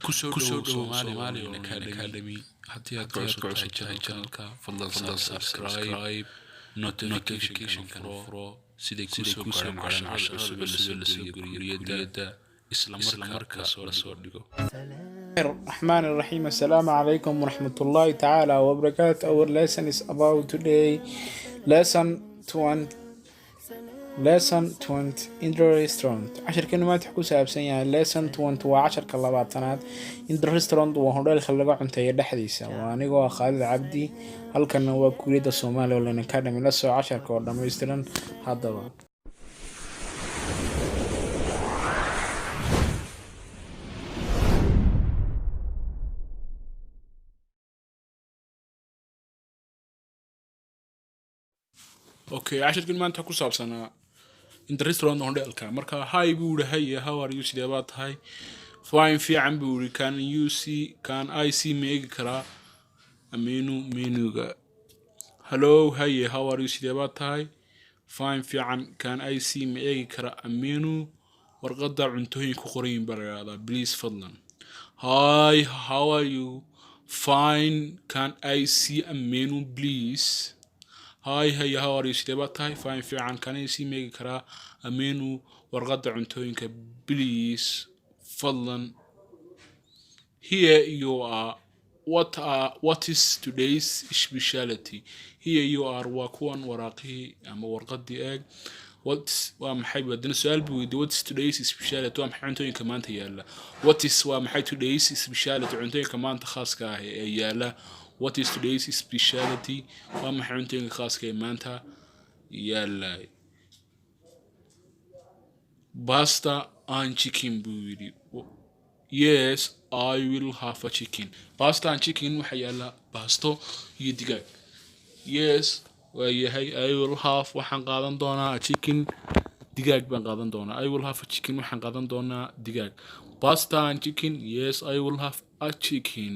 kusoo dhawow Somali Academy haddii aad ka cusub tahay channelka fadlan subscribe notification furo sidii kusoo gaaraan casharada cusub ee kuuliyada isla markaas la soo dhigo. الرحمن الرحيم. السلام عليكم ورحمة الله تعالى وبركاته. Our lesson is about today lesson 20 in the restaurant. 10 كلمات حكو سابسن يعني lesson 20 و10 كلمات in the restaurant وهدheelka laga cunteeyo dhexdiisa. Waanigoo Khalid Cabdi halkan waa kuuliyada Somali Academy la soo 10 oo dhameystiran hadaba. Okay, عشر كلمات حكو سابسنا in the restaurant Hudheelka. Marka hi buu hey, how are you? Sidee baad tahay? Fine fiican buu can I see meegi karaa menuga. Hello, hey, how are you? Sidee baad tahay? Fine fiican, can I see meegi karaa menu warqada cuntooyin ku qoran barayada please fadlan. Hi, how are you? Fine, can I see a menu please? Hi, hey, how are you? Sidee baad tahay? Fine fiican, can I see meegi karaa menu warqada cuntooyinka please fadlan. Here you are. What is today's specialty? Here you are waa kuwan waraaqii ama warqadii eeg. waa maxay badana su'aal buu weydiiyay what is today's specialty waa maxay cuntooyinka maanta yaala. waa maxay today's specialty cuntooyinka maanta khaaska ah ee yaala. What is today's specialty waa maxay cuntooyinka khaaska ee maanta yaala. Pasta and chicken buu yidhi. Yes, I will have a chicken. Pasta and chicken waxaa yaala baasto iyo digaag. Yes, waa yahay I will have waxaan qaadan doonaa chicken digaag baan qaadan doonaa. I will have a chicken waxaan qaadan doonaa digaag. Pasta and chicken. Yes, I will have a chicken.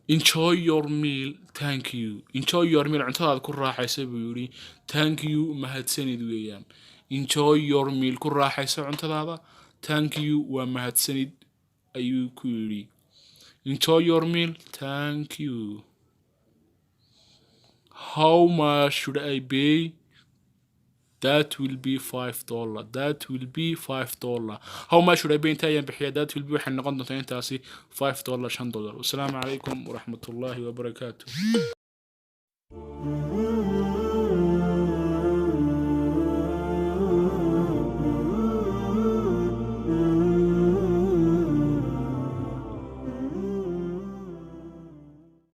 Enjoy your meal. Thank you. Enjoy your meal. cuntadaada ku raaxaysa buu yidhi. Thank you mahadsanid weeyaan. Enjoy your meal. ku raaxaysa cuntadaada. Thank you waa mahadsanid ayuu ku yidhi. Enjoy your meal. Thank you. How much should I pay? That will be $5. That will be $5. How much should I pay inta ayaan bixiyaa? That will be waxay noqon doontaa intaasi $5 $5. Wasalaamu calaykum waraxmatullaahi wabarakaatuh.